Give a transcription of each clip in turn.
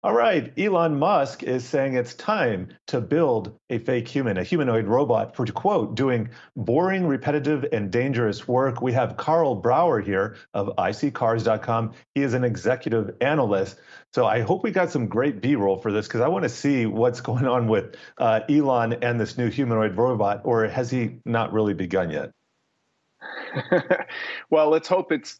All right, Elon Musk is saying it's time to build a fake human, a humanoid robot for, to quote, doing boring, repetitive, and dangerous work. We have Karl Brauer here of iSeeCars.com. He is an executive analyst. So I hope we got some great B-roll for this because I want to see what's going on with Elon and this new humanoid robot, or has he not really begun yet? Well, let's hope it's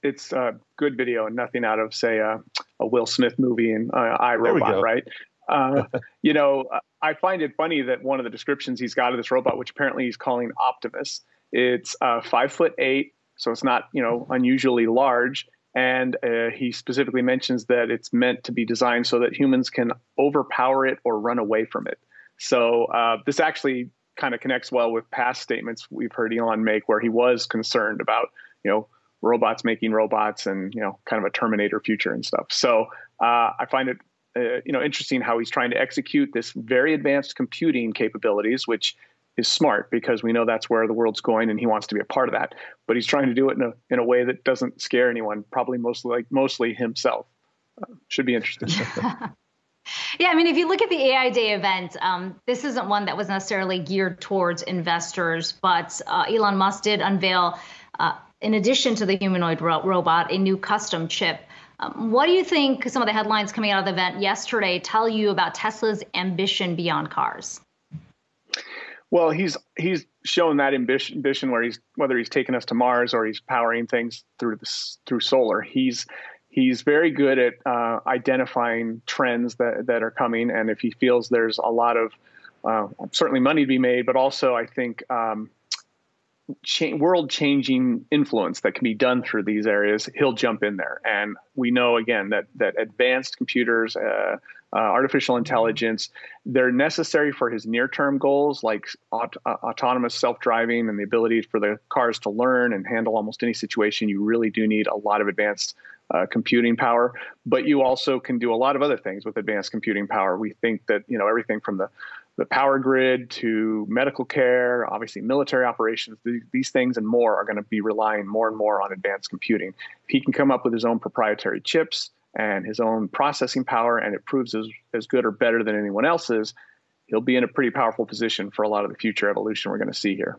good video and nothing out of, say, a Will Smith movie and iRobot, right? I find it funny that one of the descriptions he's got of this robot, which apparently he's calling Optimus, it's 5'8", so it's not unusually large, and he specifically mentions that it's meant to be designed so that humans can overpower it or run away from it. So this actually kind of connects well with past statements we've heard Elon make, where he was concerned about, robots making robots and, kind of a Terminator future and stuff. So I find it, interesting how he's trying to execute this very advanced computing capabilities, which is smart because we know that's where the world's going and he wants to be a part of that. But he's trying to do it in a way that doesn't scare anyone, probably mostly himself. Should be interesting. Yeah, I mean, if you look at the AI Day event, this isn't one that was necessarily geared towards investors, but Elon Musk did unveil, in addition to the humanoid robot, a new custom chip. What do you think some of the headlines coming out of the event yesterday tell you about Tesla's ambition beyond cars? Well, he's shown that ambition whether he's taking us to Mars or he's powering things through solar. He's very good at identifying trends that are coming, and if he feels there's a lot of certainly money to be made, but also I think world-changing influence that can be done through these areas, he'll jump in there. And we know again that advanced computers, artificial intelligence, they're necessary for his near-term goals like autonomous self-driving and the ability for the cars to learn and handle almost any situation. You really do need a lot of advanced computing power, but you also can do a lot of other things with advanced computing power. We think that everything from the power grid to medical care, obviously military operations, these things and more are going to be relying more and more on advanced computing. If he can come up with his own proprietary chips and his own processing power, and it proves as good or better than anyone else's, he'll be in a pretty powerful position for a lot of the future evolution we're going to see here.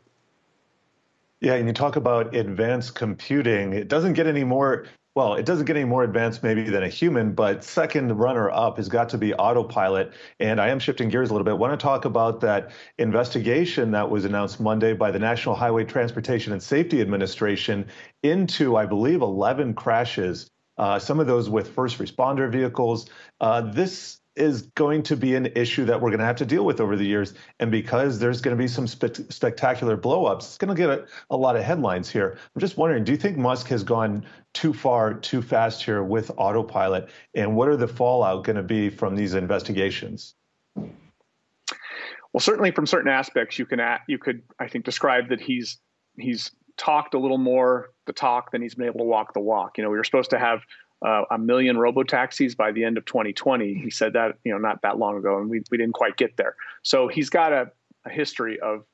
Yeah, and you talk about advanced computing. It doesn't get any more advanced maybe than a human, but second runner up has got to be Autopilot. And I am shifting gears a little bit. I want to talk about that investigation that was announced Monday by the National Highway Transportation and Safety Administration into, I believe, 11 crashes, some of those with first responder vehicles. This is going to be an issue that we're going to have to deal with over the years. And because there's going to be some spectacular blowups, it's going to get a lot of headlines here. I'm just wondering, do you think Musk has gone too far, too fast here with Autopilot? And what are the fallout going to be from these investigations? Well, certainly from certain aspects, you could, I think, describe that he's talked a little more the talk than he's been able to walk the walk. We were supposed to have 1 million robo-taxis by the end of 2020. He said that, not that long ago, and we didn't quite get there. So he's got a history of,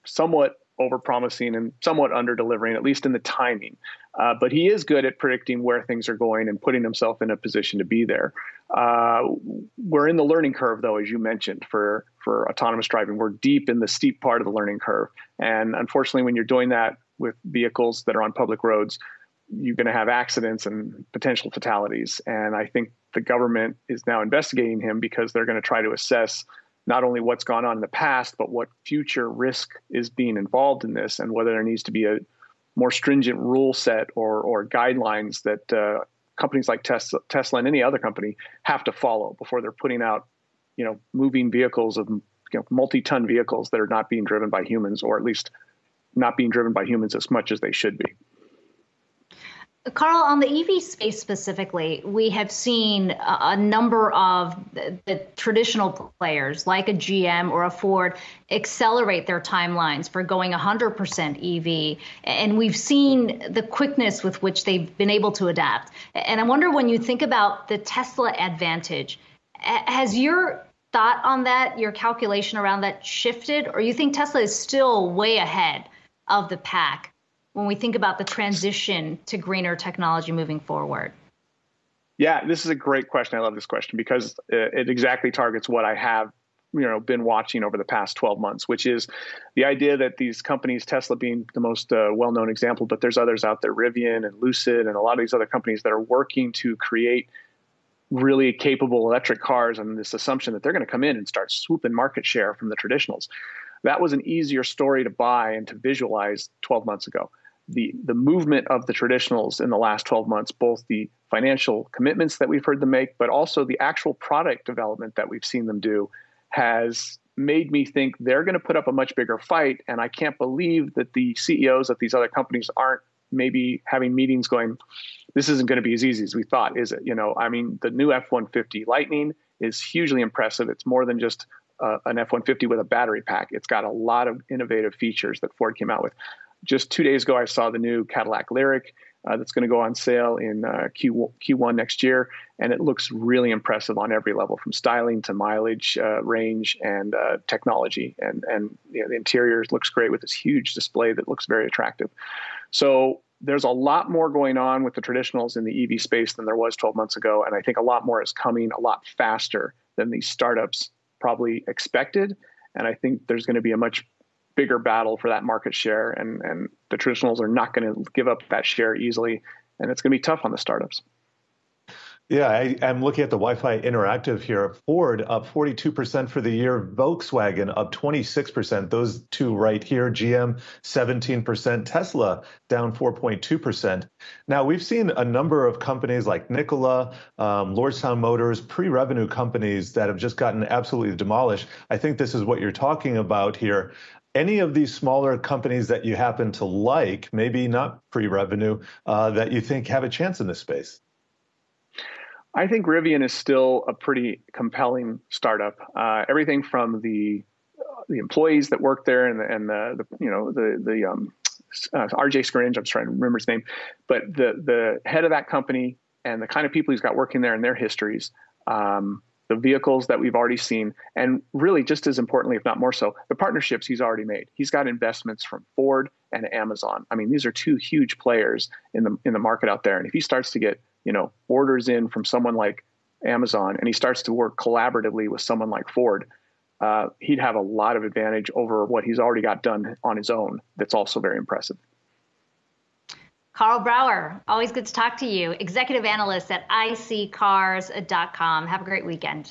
somewhat over-promising and somewhat under-delivering, at least in the timing. But he is good at predicting where things are going and putting himself in a position to be there. We're in the learning curve, though, as you mentioned, for autonomous driving. We're deep in the steep part of the learning curve. And unfortunately, when you're doing that with vehicles that are on public roads, you're going to have accidents and potential fatalities. And I think the government is now investigating him because they're going to try to assess not only what's gone on in the past, but what future risk is being involved in this, and whether there needs to be a more stringent rule set or guidelines that companies like Tesla and any other company have to follow before they're putting out, moving vehicles of multi-ton vehicles that are not being driven by humans, or at least not being driven by humans as much as they should be. Karl, on the EV space specifically, we have seen a number of the traditional players like a GM or a Ford accelerate their timelines for going 100% EV. And we've seen the quickness with which they've been able to adapt. And I wonder, when you think about the Tesla advantage, has your thought on that, your calculation around that shifted, or you think Tesla is still way ahead of the pack when we think about the transition to greener technology moving forward? Yeah, this is a great question. I love this question because it exactly targets what I have, been watching over the past 12 months, which is the idea that these companies, Tesla being the most well-known example, but there's others out there, Rivian and Lucid and a lot of these other companies that are working to create really capable electric cars, and this assumption that they're going to come in and start swooping market share from the traditionals. That was an easier story to buy and to visualize 12 months ago. The movement of the traditionals in the last 12 months, both the financial commitments that we've heard them make, but also the actual product development that we've seen them do, has made me think they're going to put up a much bigger fight. And I can't believe that the CEOs of these other companies aren't maybe having meetings going, this isn't going to be as easy as we thought, is it? The new F-150 Lightning is hugely impressive. It's more than just an F-150 with a battery pack. It's got a lot of innovative features that Ford came out with. Just 2 days ago, I saw the new Cadillac Lyriq that's going to go on sale in Q1 next year. And it looks really impressive on every level, from styling to mileage, range, and technology. And the interior looks great with this huge display that looks very attractive. So there's a lot more going on with the traditionals in the EV space than there was 12 months ago. And I think a lot more is coming a lot faster than these startups probably expected. And I think there's going to be a much bigger battle for that market share. And the traditionals are not going to give up that share easily. And it's going to be tough on the startups. Yeah, I'm looking at the Wi-Fi Interactive here. Ford up 42% for the year. Volkswagen up 26%. Those two right here. GM 17%. Tesla down 4.2%. Now, we've seen a number of companies like Nikola, Lordstown Motors, pre-revenue companies that have just gotten absolutely demolished. I think this is what you're talking about here. Any of these smaller companies that you happen to like, maybe not pre-revenue, that you think have a chance in this space? I think Rivian is still a pretty compelling startup. Everything from the employees that work there and the RJ Scaringe, I'm trying to remember his name, but the head of that company and the kind of people he's got working there and their histories, the vehicles that we've already seen, and really just as importantly, if not more so, the partnerships he's already made. He's got investments from Ford and Amazon. I mean, these are two huge players in the market out there. And if he starts to get orders in from someone like Amazon, and he starts to work collaboratively with someone like Ford, he'd have a lot of advantage over what he's already got done on his own. That's also very impressive. Karl Brauer, always good to talk to you. Executive analyst at iccars.com. Have a great weekend.